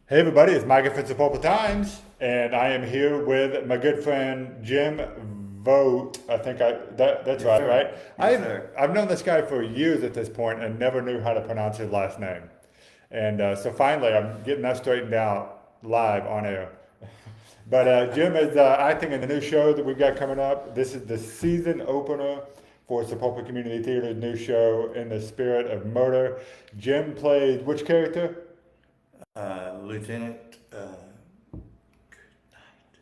Hey everybody, it's Micah from Sapulpa Times, and I am here with my good friend Jim Vogt. I think that's Yes, right, sir. right? Yes, sir. I've known this guy for years at this point and never knew how to pronounce his last name. And so finally, I'm getting that straightened out live on air. But Jim is acting in the new show that we've got coming up. This is the season opener for Sapulpa Community Theater's new show, In the Spirit of Murder. Jim plays which character? Lieutenant,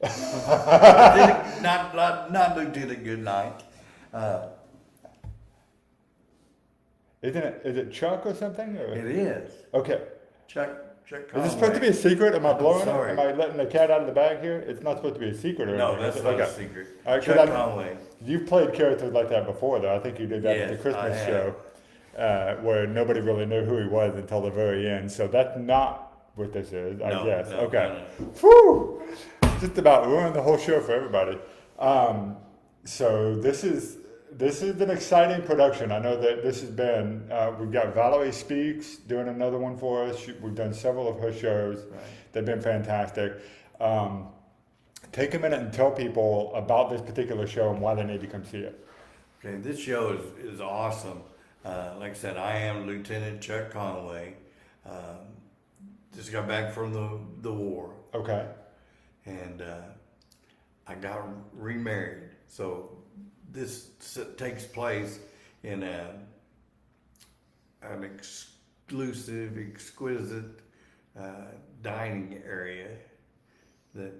Lieutenant, not Lieutenant Goodnight. Uh, Isn't it? Is it Chuck or something? Or? it is Okay. Chuck Is this supposed to be Conway. a secret? Am I I'm blowing it? sorry. Am I letting the cat out of the bag here? It's not supposed to be a secret or No, anything. that's is it? not a Okay. secret. All right, 'cause Chuck I- Conway. You've played characters like that before, though. I think you did that at the Yes, Christmas I have. show, where nobody really knew who he was until the very end. So that's not what this is, I No, guess. no, Okay. no, Whew! Just about ruined the whole show for everybody. So this is an exciting production. I know that this has been. We've got Valerie Speaks doing another one for us. We've done several of her shows. Right. They've been fantastic. Take a minute and tell people about this particular show and why they need to come see it. Okay, this show is awesome. Like I said, I am Lieutenant Chuck Conway. Um, just got back from the war, Okay. and I got remarried. So this takes place in an exclusive, exquisite dining area that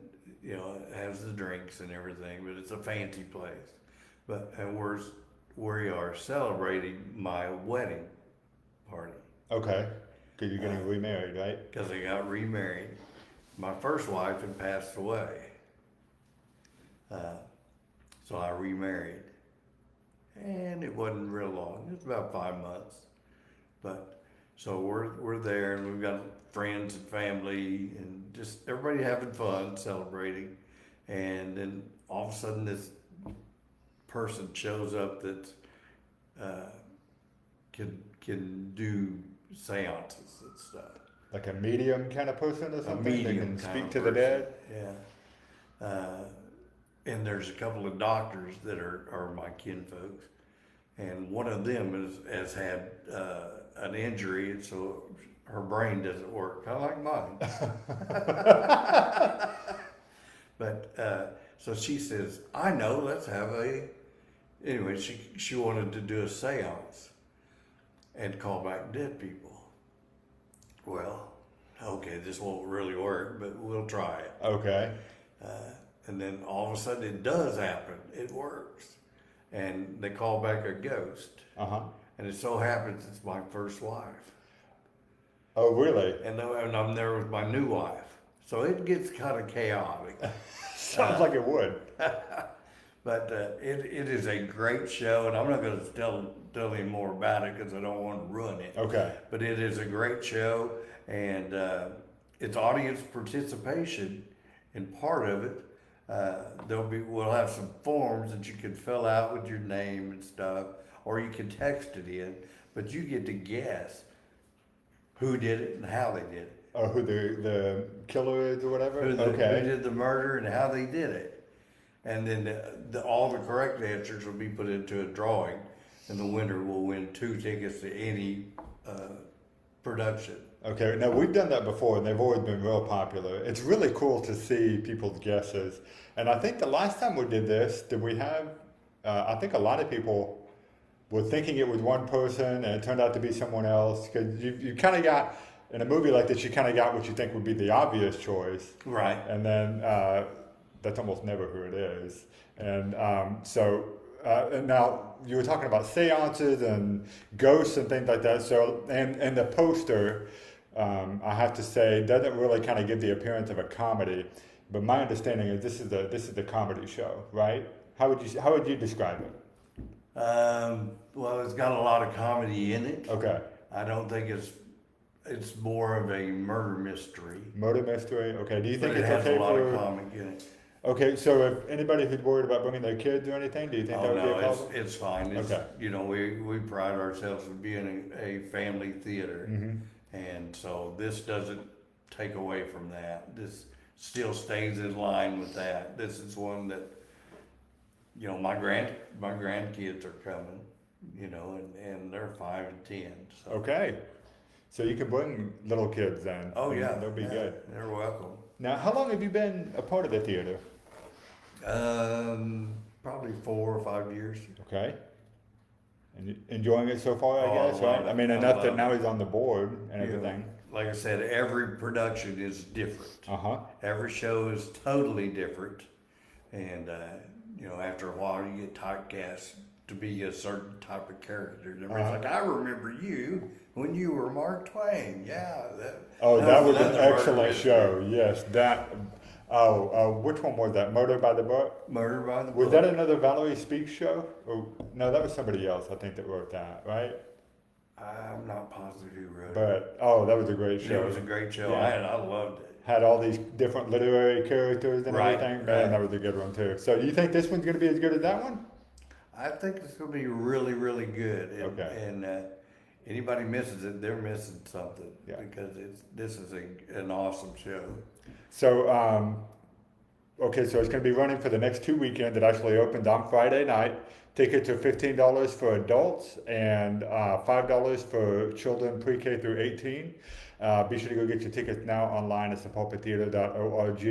has the drinks and everything, but it's a fancy place. And we are celebrating my wedding party Okay. Because you're getting remarried, right? because I got remarried. My first wife had passed away. So I remarried. And it wasn't real long. It was about 5 months. But so we're there, and we've got friends and family and just everybody having fun, celebrating. And then all of a sudden this person shows up that can do seances and stuff. Like a medium kind of person or A something? medium They can kind speak of to the person. dead? Yeah. And there's a couple of doctors that are my kinfolks, and one of them has had an injury, and so her brain doesn't work, kind of like mine. But so she says, "I know. Let's have a." Anyway, she wanted to do a séance and call back dead people. Well, okay, this won't really work, but we'll try it. Okay. And then all of a sudden it does happen. It works. And they call back a ghost. Uh-huh. And it so happens it's my first wife. Oh, really? And I'm there with my new wife. So it gets kind of chaotic. Sounds like it would. But it is a great show. And I'm not going to tell any more about it because I don't want to ruin it. Okay. But it is a great show. And it's audience participation. And part of it, we'll have some forms that you can fill out with your name and stuff, or you can text it in, but you get to guess who did it and how they did it. Oh, who the killer is or whatever? Who Okay. did the murder and how they did it. And then all the correct answers will be put into a drawing, and the winner will win 2 tickets to any production. Okay, now we've done that before and they've always been real popular. It's really cool to see people's guesses. And I think the last time we did this, did we have, I think a lot of people were thinking it was one person and it turned out to be someone else. Because you kind of got, in a movie like this, you kind of got what you think would be the obvious choice. Right. And then that's almost never who it is. And and now you were talking about seances and ghosts and things like that. So, and the poster, I have to say, doesn't really kind of give the appearance of a comedy. But my understanding is this is a comedy show, right? How would you describe it? Well, it's got a lot of comedy in it. Okay. I don't think it's more of a murder mystery. Murder mystery. Okay. Do you think But it it's has okay a lot for? of comic in it. Okay. So if anybody who's worried about bringing their kids or anything, do you think that Oh would be a no, problem? it's fine. It's, Okay. we pride ourselves in being a family theater, Mm-hmm. and so this doesn't take away from that. This still stays in line with that. This is one that, you know, my grandkids are coming, you know, and they're 5 and 10. So. Okay. So you can bring little kids then. Oh yeah, They'll be yeah, good. They're welcome. Now, how long have you been a part of the theater? Probably 4 or 5 years. Okay. And enjoying it so far, I Oh, guess, I love right? it. I mean, I enough love that now it. he's on the board and You know, everything. like I said, every production is different. Uh-huh. Every show is totally different. And, you know, after a while you get typecast to be a certain type of character. And everybody's like, I remember you when you were Mark Twain. Yeah. That was an another murder excellent mystery. show. Yes, that. Which one was that? Murder by the Book? Murder by the Was Book. that another Valerie Speaks show? Or, no, that was somebody else, I think, that wrote that, right? I'm not positive who wrote it. But, that was a great show. It was a great show. Yeah. I loved it. Had all these different literary characters and Right, everything. Man, right. that was a good one, too. So, do you think this one's going to be as good as that one? I think it's going to be really, really good. And, Okay. And anybody misses it, they're missing something. Yeah. Because this is an awesome show. So, okay, so it's going to be running for the next 2 weekends. It actually opens on Friday night. Tickets are $15 for adults and $5 for children pre-K through 18. Be sure to go get your tickets now online at sapulpatheater.org.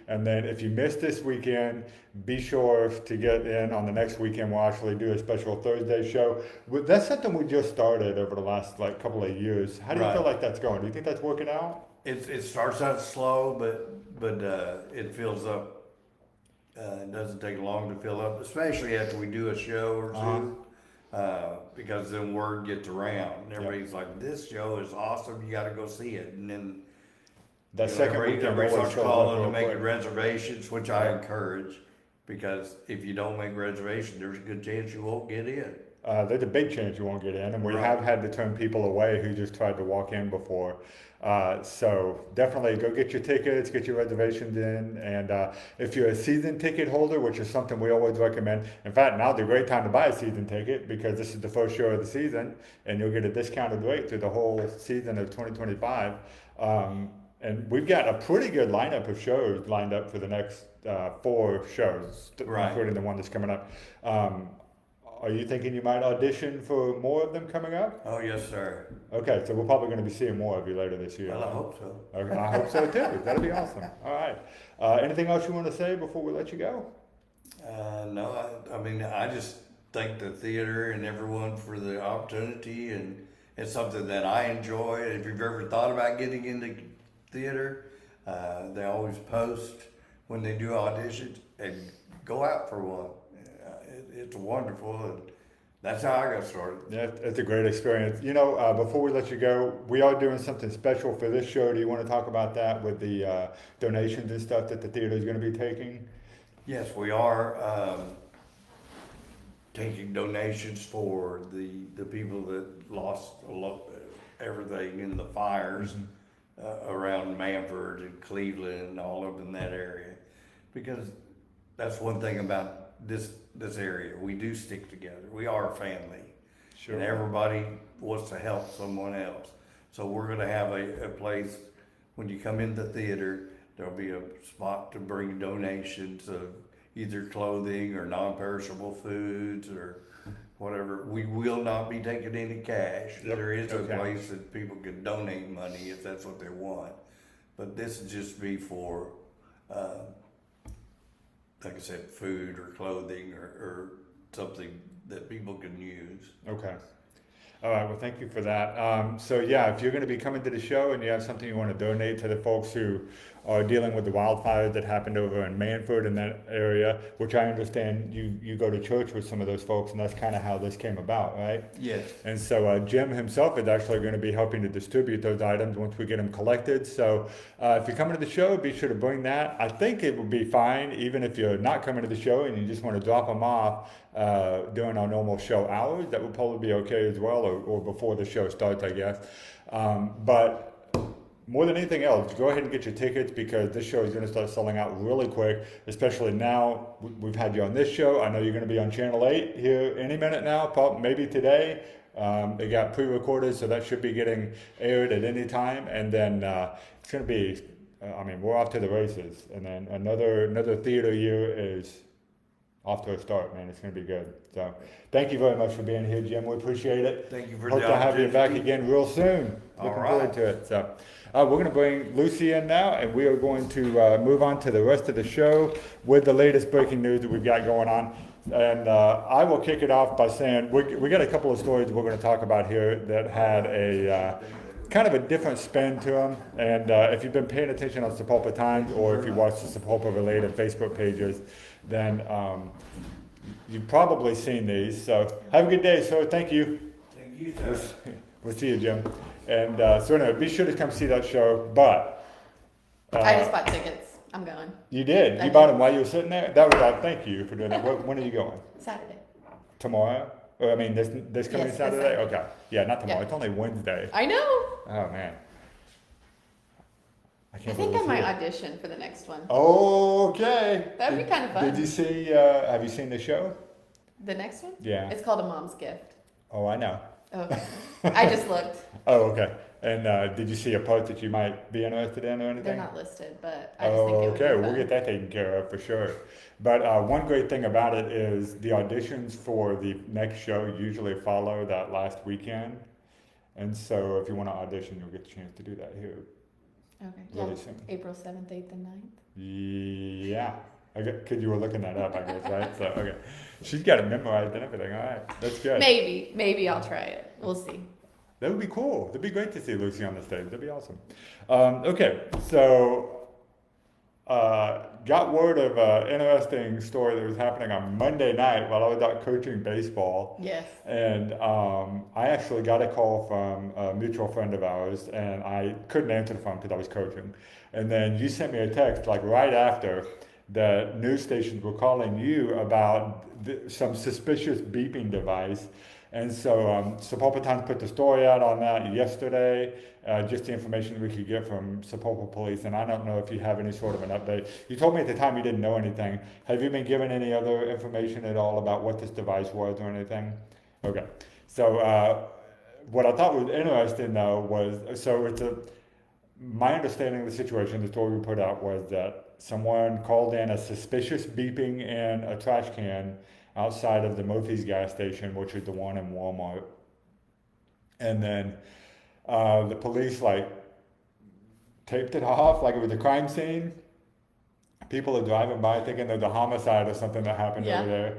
And then if you missed this weekend, be sure to get in on the next weekend. We'll actually do a special Thursday show. That's something we just started over the last couple of years. How do you Right. feel like that's going? Do you think that's working out? It starts out slow, but it fills up. It doesn't take long to fill up, especially after we do a show or two, because then word gets around and everybody's like, "This show is awesome! You got to go see it." And then That second weekend everybody always starts fills up calling real and making quick. reservations, which I encourage, because if you don't make reservations, there's a good chance you won't get in. There's a big chance you won't get in, and we Right. have had to turn people away who just tried to walk in before. So definitely go get your tickets, get your reservations in, and if you're a season ticket holder, which is something we always recommend. In fact, now's a great time to buy a season ticket because this is the first show of the season, and you'll get a discounted rate through the whole season of 2025. And we've got a pretty good lineup of shows lined up for the next 4 shows, Right. including the one that's coming up. Are you thinking you might audition for more of them coming up? Oh yes, sir. Okay, so we're probably going to be seeing more of you later this year. Well, I hope so. Okay, I hope so too. That'll be awesome. All right. Anything else you want to say before we let you go? No, I mean, I just thank the theater and everyone for the opportunity, and it's something that I enjoy. If you've ever thought about getting into theater, they always post when they do auditions, and go out for one. It's wonderful, and that's how I got started. Yeah, it's a great experience. You know, before we let you go, we are doing something special for this show. Do you want to talk about that with the donations and stuff that the theater is going to be taking? Yes, we are taking donations for the people that lost everything in the fires around Manford and Cleveland and all up in that area, because that's one thing about this area. We do stick together. We are a family. Sure. And everybody wants to help someone else. So we're going to have a place when you come in the theater. There'll be a spot to bring donations of either clothing or non-perishable foods or whatever. We will not be taking any cash. Yep. There is a Okay. place that people can donate money if that's what they want. But this is just be for, like I said, food or clothing or something that people can use. Okay. All right. Well, thank you for that. So yeah, if you're going to be coming to the show and you have something you want to donate to the folks who are dealing with the wildfires that happened over in Manford and that area, which I understand you go to church with some of those folks, and that's kind of how this came about, right? Yes. And so Jim himself is actually going to be helping to distribute those items once we get them collected. So if you're coming to the show, be sure to bring that. I think it would be fine, even if you're not coming to the show and you just want to drop them off during our normal show hours. That would probably be okay as well, or before the show starts, I guess. But more than anything else, go ahead and get your tickets, because this show is going to start selling out really quick, especially now. We've had you on this show. I know you're going to be on Channel 8 here any minute now, probably maybe today. It got pre-recorded, so that should be getting aired at any time. And then it's going to be, we're off to the races. And then another theater year is off to a start, man. It's going to be good. So thank you very much for being here, Jim. We appreciate it. Thank you for Hope the to have you back opportunity. again real soon. All Looking right. forward to it. So we're going to bring Lucy in now, and we are going to move on to the rest of the show with the latest breaking news that we've got going on. And I will kick it off by saying we got a couple of stories we're going to talk about here that had a kind of a different spin to them. And if you've been paying attention on Sapulpa Times, or if you watch the Sapulpa related Facebook pages, then you've probably seen these. So have a good day, sir. Thank you. Thank you, sir. We'll see you, Jim. And so anyway, be sure to come see that show. But I just bought tickets. I'm going. you did. I You bought did. them while you were sitting there. That was thank you for doing that. When are you going? Saturday. Tomorrow? Or, this coming Yes, this Saturday? Saturday. Okay. Yeah, not tomorrow. Yeah. It's only Wednesday. I know. Oh man. I can't think I believe might it. audition for the next one. Okay. That'd be kind of fun. Did you see? Have you seen the show? The next one? Yeah. It's called A Mom's Gift. Oh, I know. Oh, okay. I just looked. Oh, okay. And did you see a part that you might be interested in or anything? They're not listed, but I just think it would Okay, be we'll fun. get that taken care of for sure. But one great thing about it is the auditions for the next show usually follow that last weekend. And so if you want to audition, you'll get the chance to do that here Okay. really Yeah. soon. April 7th, 8th, and 9th. Yeah. Okay, because you were looking that up, I guess, right? So, okay. She's got it memorized and everything. All right, that's good. Maybe I'll try it. We'll see. That would be cool. That'd be great to see Lucy on the stage. That'd be awesome. Okay, so got word of an interesting story that was happening on Monday night while I was out coaching baseball. Yes. And I actually got a call from a mutual friend of ours, and I couldn't answer the phone because I was coaching. And then you sent me a text like right after that news stations were calling you about some suspicious beeping device. And so Sapulpa Times put the story out on that yesterday, just the information we could get from Sapulpa Police. And I don't know if you have any sort of an update. You told me at the time you didn't know anything. Have you been given any other information at all about what this device was or anything? Okay. So what I thought was interesting though was, my understanding of the situation, the story we put out was that someone called in a suspicious beeping in a trash can outside of the Murphy's gas station, which is the one in Walmart. And then the police taped it off like it was a crime scene. People are driving by thinking there's a homicide or something that happened Yeah. over there.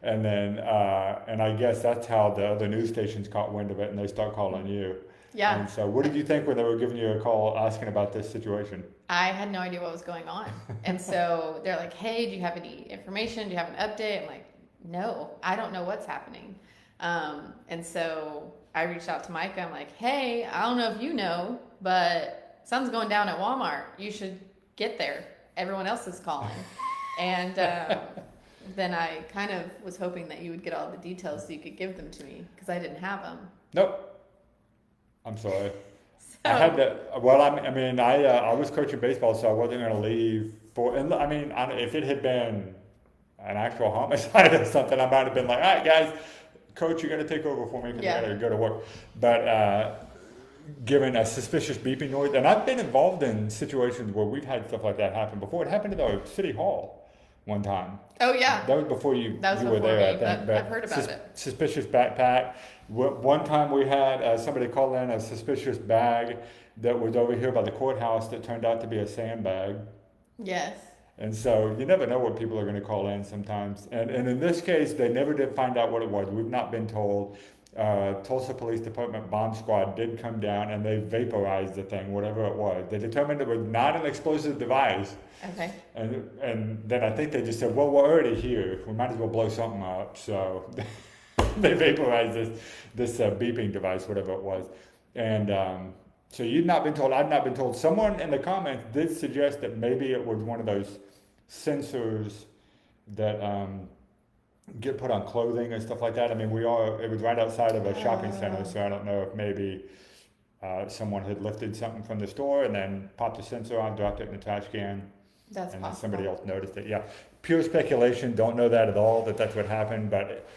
And then, and I guess that's how the other news stations caught wind of it and they start calling you. Yeah. And so what did you think when they were giving you a call asking about this situation? I had no idea what was going on. And so they're like, hey, do you have any information? Do you have an update? I'm like, no, I don't know what's happening. And so I reached out to Micah. I'm like, hey, I don't know if you know, but something's going down at Walmart. You should get there. Everyone else is calling. And then I kind of was hoping that you would get all the details so you could give them to me because I didn't have them. Nope. I'm sorry. So, I had to. Well, I was coaching baseball, so I wasn't going to leave for. And if it had been an actual homicide or something, I might have been like, all right, guys, coach, you're going to take over for me because I got to go to work. But given a suspicious beeping noise, and I've been involved in situations where we've had stuff like that happen before. It happened at our city hall one time. oh, yeah. That was before you That was you were before there, me, I think. but I've heard about it. Suspicious backpack. One time we had somebody call in a suspicious bag that was over here by the courthouse that turned out to be a sandbag. Yes. And so you never know what people are going to call in sometimes. And in this case, they never did find out what it was. We've not been told. Tulsa Police Department bomb squad did come down and they vaporized the thing, whatever it was. They determined it was not an explosive device. Okay. And then I think they just said, well, we're already here. We might as well blow something up. So they vaporized this beeping device, whatever it was. And so you'd not been told, I'd not been told. Someone in the comments did suggest that maybe it was one of those sensors that get put on clothing and stuff like that. It was right outside of a shopping center, so I don't know if maybe someone had lifted something from the store and then popped the sensor on, dropped it in the trash can, That's and then possible. somebody else noticed it. Yeah, pure speculation. Don't know that at all. That's what happened. But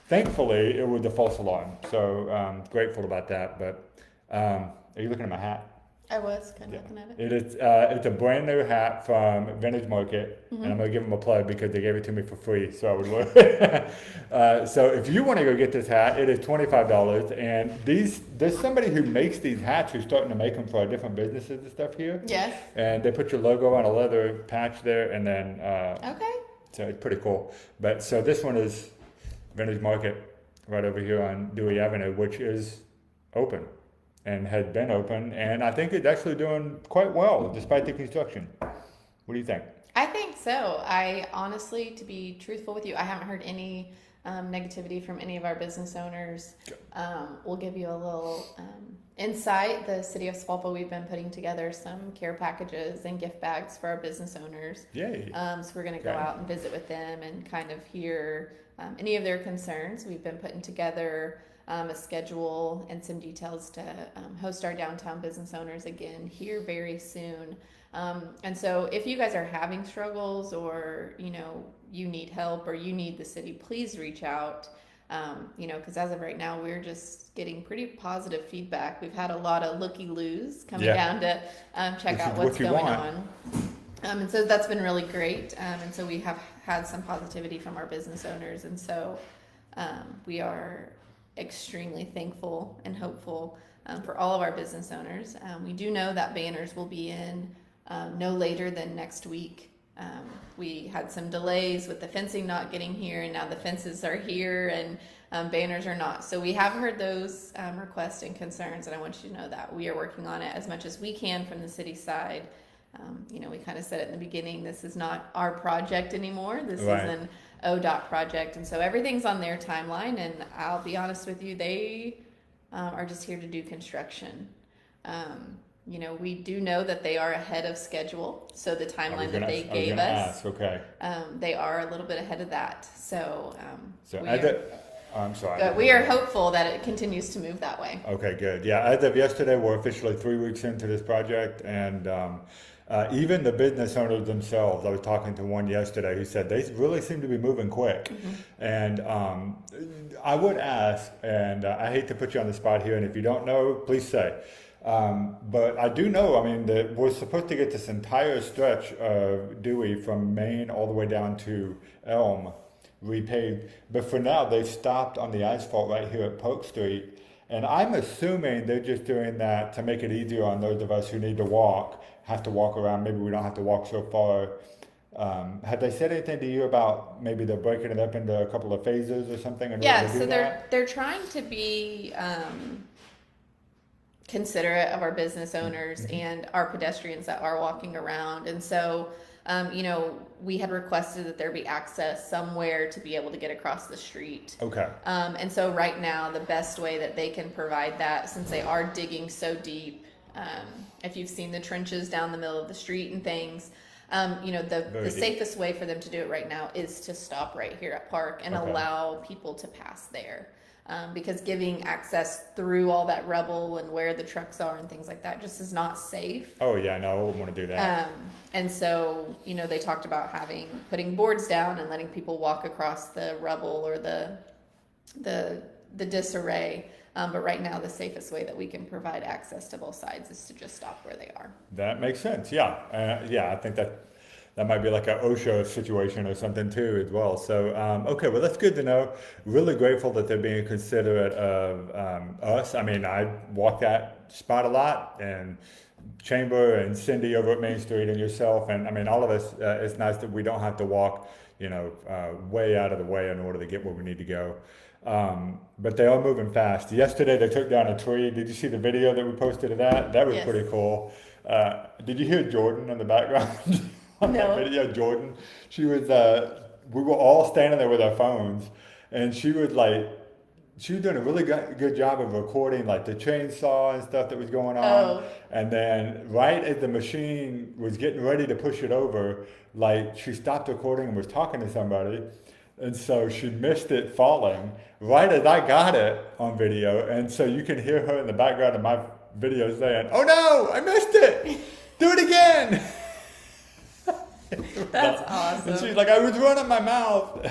thankfully, it was a false alarm. So grateful about that. But are you looking at my hat? I was kind of looking at it. It is. It's a brand new hat from Vintage Market, and I'm gonna give them a plug because they gave it to me for free, so I would wear it. So if you want to go get this hat, it is $25. And there's somebody who makes these hats who's starting to make them for our different businesses and stuff here. Yes. And they put your logo on a leather patch there, and then Okay. so it's pretty cool. But so this one is Vintage Market right over here on Dewey Avenue, which is open. And had been open, and I think it's actually doing quite well despite the construction. What do you think? I think so. I honestly, to be truthful with you, I haven't heard any negativity from any of our business owners. We'll give you a little insight. The city of Sapulpa, we've been putting together some care packages and gift bags for our business owners. Yay. So we're going to go out and visit with them and kind of hear any of their concerns. We've been putting together a schedule and some details to host our downtown business owners again here very soon. And so if you guys are having struggles or, you need help or you need the city, please reach out. Because as of right now, we're just getting pretty positive feedback. We've had a lot of looky-loos coming down to check out what's going on. And so that's been really great. And so we have had some positivity from our business owners. And so we are extremely thankful and hopeful for all of our business owners. We do know that banners will be in no later than next week. We had some delays with the fencing not getting here, and now the fences are here and banners are not. So we have heard those requests and concerns, and I want you to know that we are working on it as much as we can from the city side. We kind of said it in the beginning, this is not our project anymore. This is an ODOT project. And so everything's on their timeline. And I'll be honest with you, they are just here to do construction. We do know that they are ahead of schedule. So the timeline that they gave us, they are a little bit ahead of that. So, I'm sorry. But we are hopeful that it continues to move that way. Okay, good. Yeah, as of yesterday, we're officially 3 weeks into this project, and even the business owners themselves, I was talking to one yesterday who said they really seem to be moving quick. And I would ask, and I hate to put you on the spot here, and if you don't know, please say. But I do know, that we're supposed to get this entire stretch of Dewey from Main all the way down to Elm repaved, but for now they stopped on the asphalt right here at Polk Street, and I'm assuming they're just doing that to make it easier on those of us who need to have to walk around. Maybe we don't have to walk so far. Have they said anything to you about maybe they're breaking it up into a couple of phases or something? So they're trying to be considerate of our business owners and our pedestrians that are walking around, and so we had requested that there be access somewhere to be able to get across the street. Okay. And so right now, the best way that they can provide that, since they are digging so deep, if you've seen the trenches down the middle of the street and things, the safest way for them to do it right now is to stop right here at Park and allow people to pass there. Because giving access through all that rubble and where the trucks are and things like that just is not safe. Oh yeah, no, I wouldn't want to do that. And so, they talked about putting boards down and letting people walk across the rubble or the disarray. But right now, the safest way that we can provide access to both sides is to just stop where they are. That makes sense. Yeah. I think that might be like an OSHA situation or something too as well. So, okay, well, that's good to know. Really grateful that they're being considerate of us. I walk that spot a lot, and Chamber and Cindy over at Main Street and yourself. And all of us, it's nice that we don't have to walk, way out of the way in order to get where we need to go. But they are moving fast. Yesterday, they took down a tree. Did you see the video that we posted of that? That was pretty cool. Did you hear Jordan in the background? On that video, Jordan, she was, we were all standing there with our phones, and she was doing a really good job of recording the chainsaw and stuff that was going on. And then right as the machine was getting ready to push it over, she stopped recording and was talking to somebody. And so she missed it falling right as I got it on video. And so you can hear her in the background of my video saying, "Oh no, I missed it. Do it again." That's awesome. And she's like, "I was running my mouth."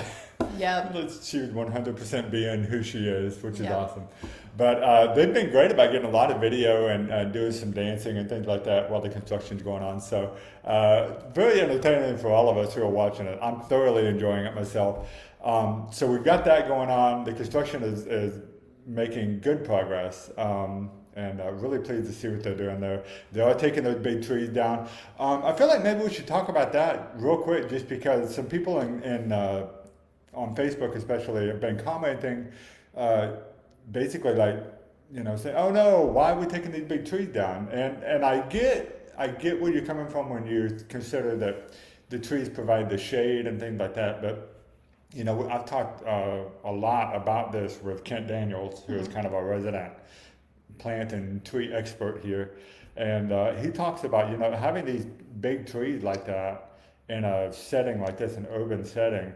Yep. She was 100% being who she is, which is Yep. awesome. But they've been great about getting a lot of video and doing some dancing and things like that while the construction's going on. So very entertaining for all of us who are watching it. I'm thoroughly enjoying it myself. So we've got that going on. The construction is making good progress. And really pleased to see what they're doing there. They are taking those big trees down. I feel like maybe we should talk about that real quick, just because some people on Facebook especially have been commenting, basically like, saying, "Oh no, why are we taking these big trees down?" And I get where you're coming from when you consider that the trees provide the shade and things like that, but. I've talked a lot about this with Kent Daniels, who is kind of our resident plant and tree expert here, and he talks about having these big trees like that in a setting like this, an urban setting.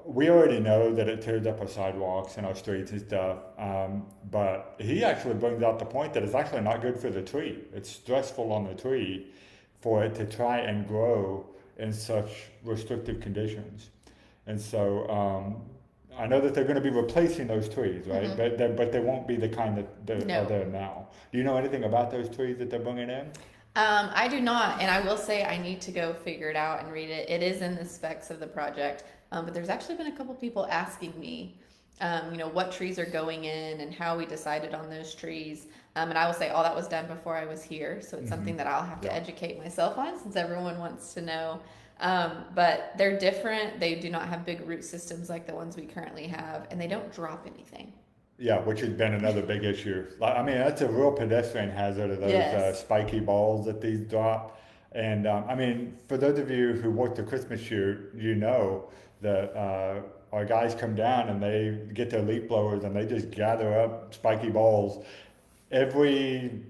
We already know that it tears up our sidewalks and our streets and stuff, but he actually brings out the point that it's actually not good for the tree. It's stressful on the tree for it to try and grow in such restrictive conditions. And so I know that they're going to be replacing those trees, right? Mm-hmm. But they won't be the kind that are there now. Do you know anything about those trees that they're bringing in? I do not, and I will say I need to go figure it out and read it. It is in the specs of the project, but there's actually been a couple people asking me, what trees are going in and how we decided on those trees. And I will say all that was done before I was here, so it's something that I'll have to educate myself on, since everyone wants to know. But they're different. They do not have big root systems like the ones we currently have, and they don't drop anything. Yeah, which has been another big issue. I mean, that's a real pedestrian hazard of those spiky balls that these drop. And I mean, for those of you who worked the Christmas shoot, you know that our guys come down and they get their leaf blowers and they just gather up spiky balls every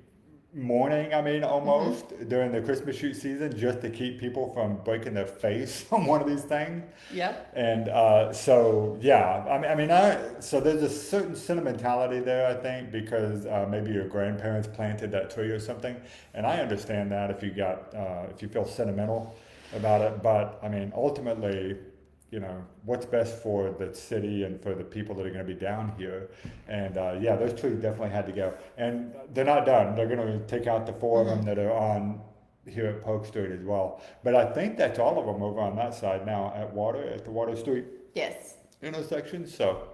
morning, almost during the Christmas shoot season, just to keep people from breaking their face on one of these things. Yep. And so there's a certain sentimentality there, I think, because maybe your grandparents planted that tree or something, and I understand that if you feel sentimental about it. But I mean, ultimately, what's best for the city and for the people that are going to be down here. And those trees definitely had to go. And they're not done. They're going to take out the 4 of them that are on here at Polk Street as well. But I think that's all of them over on that side now at the Water Street intersection. So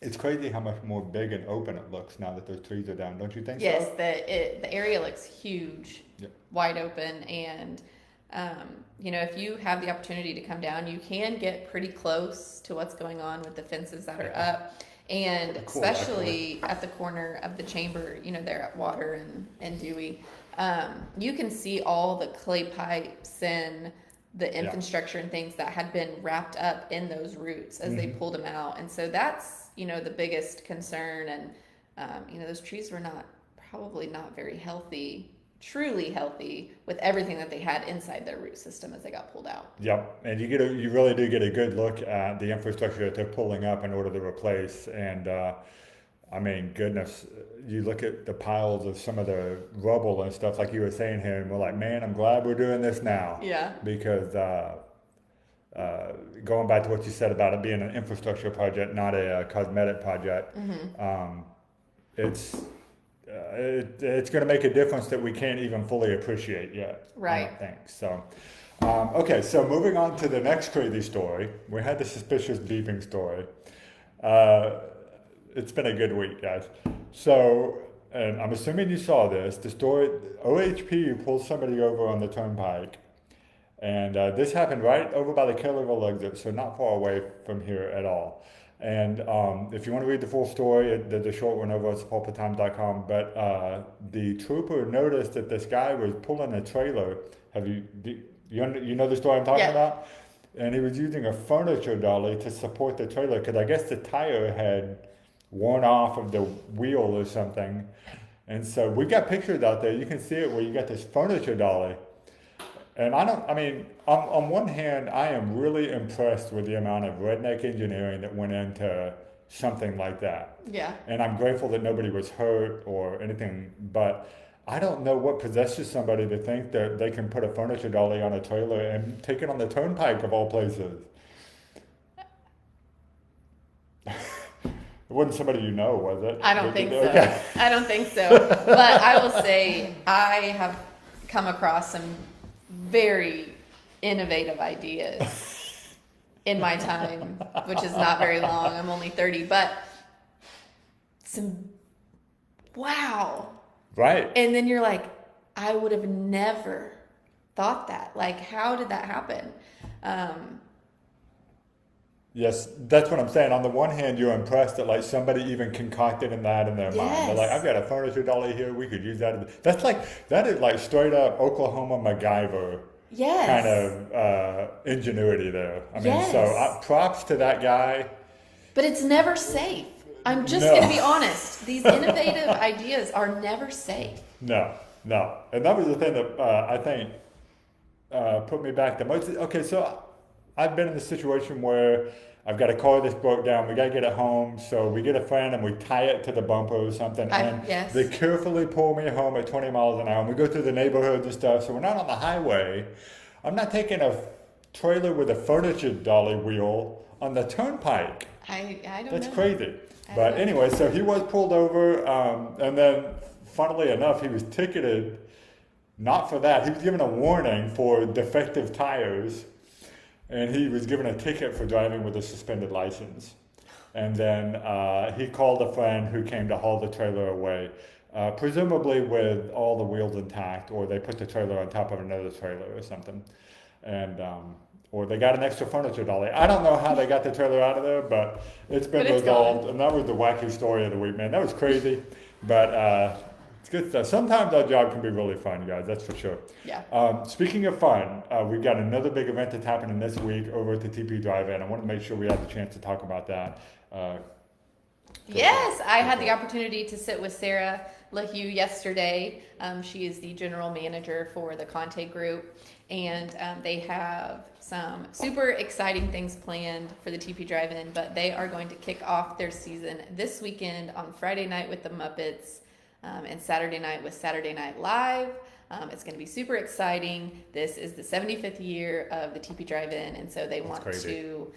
it's crazy how much more big and open it looks now that those trees are down. Don't you think so? Yes, the area looks huge, wide open, and if you have the opportunity to come down, you can get pretty close to what's going on with the fences that are up, and especially at the corner of the chamber, there at Water and Dewey, you can see all the clay pipes and the infrastructure and things that had been wrapped up in those roots as they pulled them out. And so that's, the biggest concern. And, those trees were probably not very truly healthy with everything that they had inside their root system as they got pulled out. Yep, and you really do get a good look at the infrastructure that they're pulling up in order to replace. And goodness, you look at the piles of some of the rubble and stuff like you were saying here, and we're like, man, I'm glad we're doing this now. Yeah. Because going back to what you said about it being an infrastructure project, not a cosmetic project, it's going to make a difference that we can't even fully appreciate yet. Right. I don't think so. Okay, so moving on to the next crazy story. We had the suspicious beeping story. It's been a good week, guys. So, and I'm assuming you saw this. The story, OHP pulled somebody over on the turnpike. And this happened right over by the Kellerville exit, so not far away from here at all. And if you want to read the full story, there's a short one over at sapulpatimes.com. But the trooper noticed that this guy was pulling a trailer. You know the story I'm talking about? And he was using a furniture dolly to support the trailer because I guess the tire had worn off of the wheel or something. And so we got pictures out there. You can see it where you got this furniture dolly. And on one hand, I am really impressed with the amount of redneck engineering that went into something like that. Yeah. And I'm grateful that nobody was hurt or anything, but I don't know what possesses somebody to think that they can put a furniture dolly on a trailer and take it on the turnpike of all places. wasn't somebody you know, was it? I don't think so. Okay. I don't think so. But I will say I have come across some very innovative ideas in my time, which is not very long. I'm only 30, but wow. Right. And then you're like, I would have never thought that. Like, how did that happen? Yes, that's what I'm saying. On the one hand, you're impressed that like somebody even concocted that in their mind. They're like, I've got a furniture dolly here. We could use that. That is like straight up Oklahoma MacGyver kind of ingenuity there. I mean, so props to that guy. But it's never safe. I'm just going to be honest. These innovative ideas are never safe. No. And that was the thing that I think put me back the most. Okay, so I've been in the situation where I've got a car that's broke down. We got to get it home. So we get a friend and we tie it to the bumper or something. They carefully pull me home at 20 miles an hour. And we go through the neighborhoods and stuff. So we're not on the highway. I'm not taking a trailer with a furniture dolly wheel on the turnpike. I don't know. That's crazy. But anyway, so he was pulled over. And then, funnily enough, he was ticketed. Not for that. He was given a warning for defective tires. And he was given a ticket for driving with a suspended license. And then he called a friend who came to haul the trailer away, presumably with all the wheels intact, or they put the trailer on top of another trailer or something. And or they got an extra furniture dolly. I don't know how they got the trailer out of there, but it's been resolved. And that was the wacky story of the week, man. That was crazy. But it's good stuff. Sometimes our job can be really fun, guys. That's for sure. Yeah. Speaking of fun, we've got another big event that's happening this week over at the TP Drive-In. I want to make sure we have the chance to talk about that. Yes, I had the opportunity to sit with Sarah LaHue yesterday. She is the general manager for the Conte Group, and they have some super exciting things planned for the TP Drive-In, but they are going to kick off their season this weekend on Friday night with the Muppets. And Saturday night with Saturday Night Live. It's going to be super exciting. This is the 75th year of the TP Drive-In, and so they want to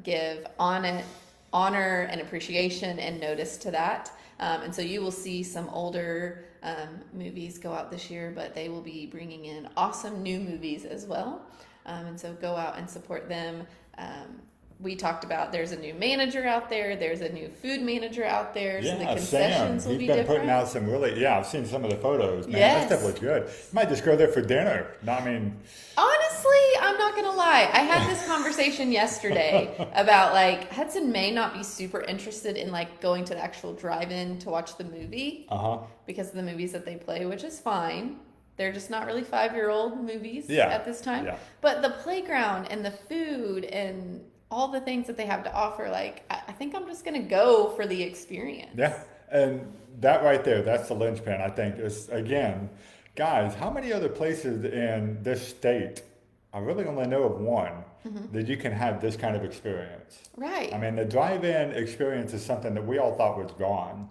give honor and appreciation and notice to that. And so you will see some older movies go out this year, but they will be bringing in awesome new movies as well. And so go out and support them. We talked about there's a new manager out there. There's a new food manager out there. Yeah, so the concessions Sam. will be He's been different. putting out some really, I've seen some of the photos. Man, Yes. that stuff looks good. You might just go there for dinner. No, I mean, Honestly, I'm not going to lie. I had this conversation yesterday about like Hudson may not be super interested in like going to the actual drive-in to watch the movie because of the movies that they play, which is fine. They're just not really 5-year-old movies at this time. Yeah. But the playground and the food and all the things that they have to offer, like, I think I'm just going to go for the experience. Yeah. And that right there, that's the linchpin, I think, is, again, guys, how many other places in this state, I really only know of one, that you can have this kind of experience. Right. I mean, the drive-in experience is something that we all thought was gone.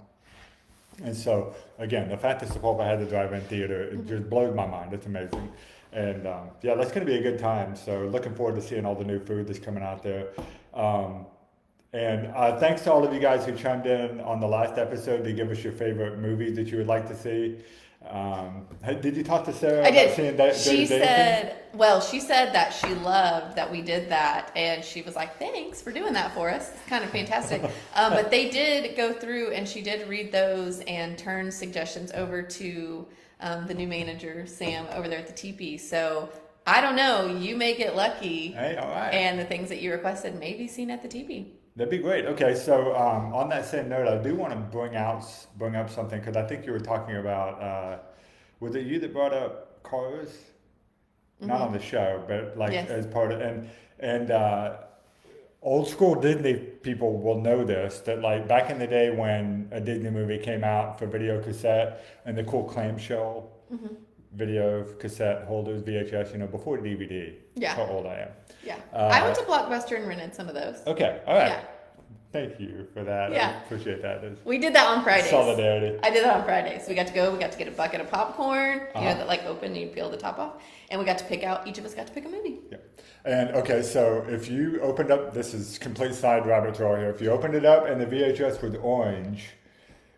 And so, again, the fact that Sapulpa had the drive-in theater, it just blows my mind. It's amazing. And that's going to be a good time. So looking forward to seeing all the new food that's coming out there. And thanks to all of you guys who chimed in on the last episode to give us your favorite movies that you would like to see. Did you talk to Sarah? I did. About seeing that? She said that she loved that we did that, and she was like, "Thanks for doing that for us. It's kind of fantastic." But they did go through, and she did read those and turn suggestions over to the new manager Sam over there at the TP. So I don't know. You may get lucky, Hey, all right. and the things that you requested may be seen at the TP. That'd be great. Okay, so on that same note, I do want to bring up something because I think you were talking about. Was it you that brought up cars? Not on the show, but like as part of and old school Disney people will know this, that like back in the day when a Disney movie came out for video cassette and the cool clamshell video cassette holders, VHS, before DVD. Yeah. That's how old I am. Yeah. I went to Blockbuster and rented some of those. Okay, all right. Yeah. Thank you for that. Yeah. I appreciate that. It's We did that on Fridays. solidarity. I did that on Fridays. We got to go. We got to get a bucket of popcorn. You know, Uh-huh. that like open and you peel the top off, and we got to pick out. Each of us got to pick a movie. Yeah. And okay, so if you opened up, this is complete side rabbit trail here. If you opened it up and the VHS was orange,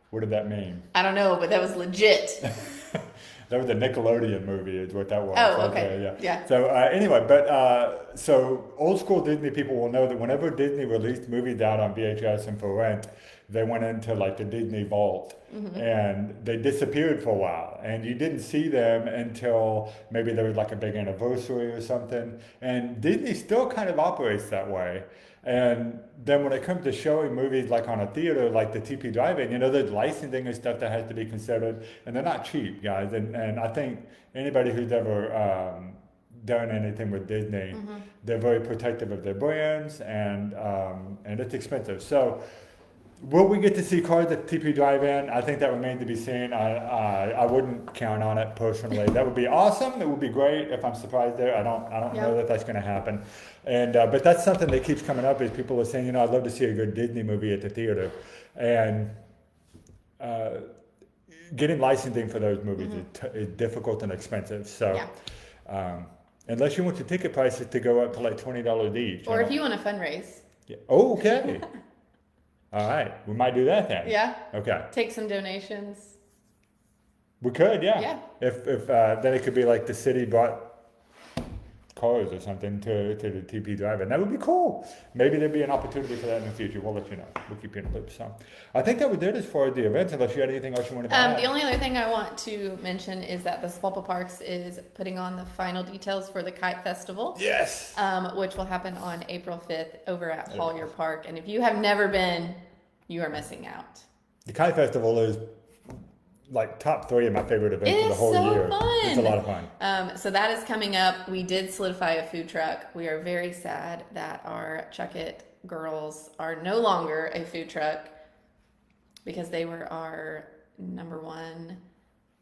what did that mean? I don't know, but that was legit. That was a Nickelodeon movie, is what that was. Oh, okay. Yeah. So anyway, but so old school Disney people will know that whenever Disney released movies out on VHS and for rent, they went into like the Disney vault and they disappeared for a while, and you didn't see them until maybe there was like a big anniversary or something. And Disney still kind of operates that way. And then when it comes to showing movies like on a theater, like the TP Drive-In, you know, there's licensing and stuff that has to be considered, and they're not cheap, guys. And I think anybody who's ever done anything with Disney, they're very protective of their brands, and it's expensive. So will we get to see cars at TP Drive-In? I think that remains to be seen. I wouldn't count on it personally. That would be awesome. It would be great if I'm surprised there. I don't know that that's going to happen. And but that's something that keeps coming up is people are saying, you know, I'd love to see a good Disney movie at the theater, and getting licensing for those movies is difficult and expensive. So. Unless you want the ticket prices to go up to like $20 each. Or if you want to fundraise. Yeah. Oh, okay. All right. We might do that then. Yeah. Okay. Take some donations. We could, yeah. Yeah. If then it could be like the city bought cars or something to the TP Drive-In. That would be cool. Maybe there'd be an opportunity for that in the future. We'll let you know. We'll keep you in the loop. So I think that was it as far as the events, unless you had anything else you wanted to add. The only other thing I want to mention is that the Sapulpa Parks is putting on the final details for the Kite Festival. Yes. Which will happen on April 5th over at Collier Park. And if you have never been, you are missing out. The Kite Festival is like top 3 of my favorite events It of the is whole so year. fun. It's a lot of fun. So that is coming up. We did solidify a food truck. We are very sad that our Chuck It girls are no longer a food truck because they were our number 1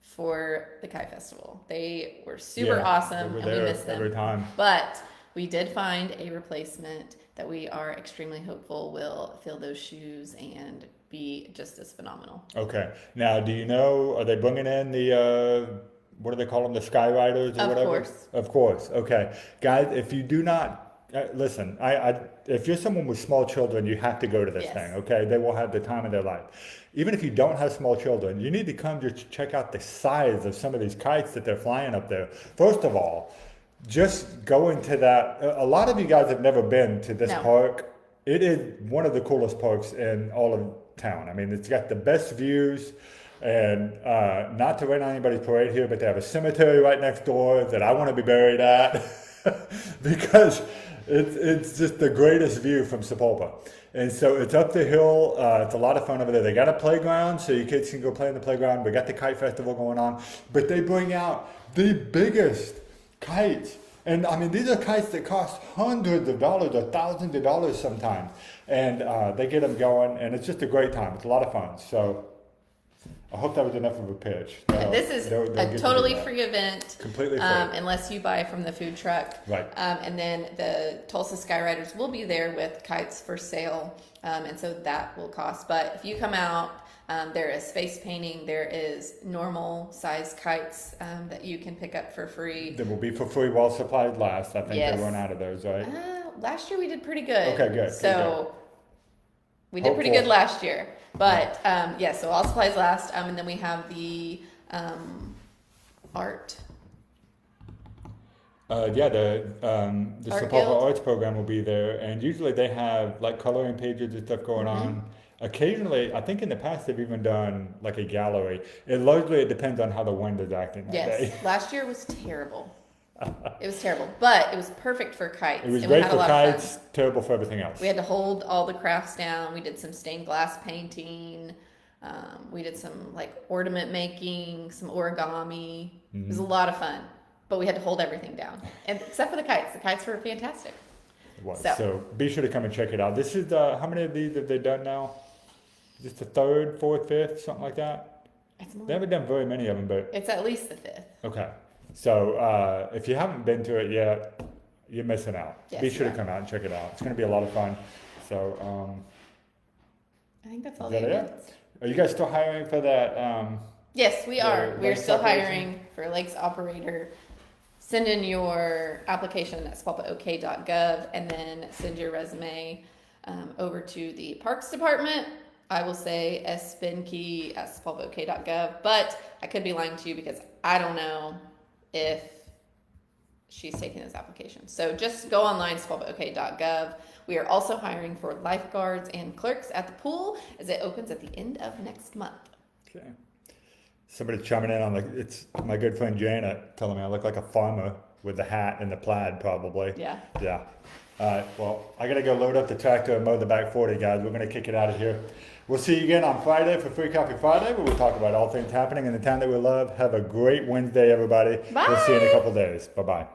for the Kite Festival. They were super awesome, we were and we there miss them every time. But we did find a replacement that we are extremely hopeful will fill those shoes and be just as phenomenal. Okay. Now, do you know, are they bringing in the, what do they call them, the Skyriders or Of whatever? course. Of course. Okay. Guys, if you do not, listen, if you're someone with small children, you have to go to this Yes. thing, okay? They will have the time of their life. Even if you don't have small children, you need to come just check out the size of some of these kites that they're flying up there. First of all, just going to that, a lot of you guys have never been to this No. park. It is one of the coolest parks in all of town. I mean, it's got the best views, and not to rain on anybody's parade here, but they have a cemetery right next door that I want to be buried at because it's just the greatest view from Sapulpa. And so it's up the hill. It's a lot of fun over there. They got a playground, so your kids can go play in the playground. We got the kite festival going on, but they bring out the biggest kites. And I mean, these are kites that cost hundreds of dollars or thousands of dollars sometimes. And they get them going, and it's just a great time. It's a lot of fun. So I hope that was enough of a pitch. This is They'll a get to totally do that. free event. Completely free. Unless you buy from the food truck. Right. And then the Tulsa Skyriders will be there with kites for sale. And so that will cost. But if you come out, there is face painting. There is normal size kites that you can pick up for free. They will be for free while supplies last. I think Yes. they run out of those, right? Last year we did pretty good. Okay, good. So we did pretty Hopeful. good last year. But yeah, so all supplies last. And then we have the art. Yeah, the Art Sapulpa Guild. Arts program will be there, and usually they have like coloring pages and stuff going on. Occasionally, I think in the past they've even done like a gallery. It depends on how the wind is acting that Yes. day. Last year was terrible. It was terrible, but it was perfect for kites. It was and we great had for a lot of kites, fun. terrible for everything else. We had to hold all the crafts down. We did some stained glass painting. We did some like ornament making, some origami. It was a lot of fun, but we had to hold everything down, and except for the kites. The kites were fantastic. It was. So- So be sure to come and check it out. This is how many of these have they done now? Is this the 3rd, 4th, 5th, something like that? It's more. They haven't done very many of them, but It's at least the 5th. okay. So if you haven't been to it yet, you're missing out. Yes, Be sure you to are. come out and check it out. It's going to be a lot of fun. So I think that's all Is the that it? events. Are you guys still hiring for that? Yes, we The are. We're lakes still operation? hiring for lakes operator. Send in your application at sapulpaok.gov and then send your resume over to the Parks Department. I will say sspinkey at sapulpaok.gov, but I could be lying to you because I don't know if she's taking this application. So just go online, sapulpaok.gov. We are also hiring for lifeguards and clerks at the pool as it opens at the end of next month. Okay. Somebody chiming in on it's my good friend Janet telling me I look like a farmer with the hat and the plaid, probably. Yeah. Yeah. All right. Well, I gotta go load up the tractor and mow the back 40, guys. We're gonna kick it out of here. We'll see you again on Friday for Free Coffee Friday, where we talk about all things happening in the town that we love. Have a great Wednesday, everybody. Bye. We'll see you in a couple days. Bye bye.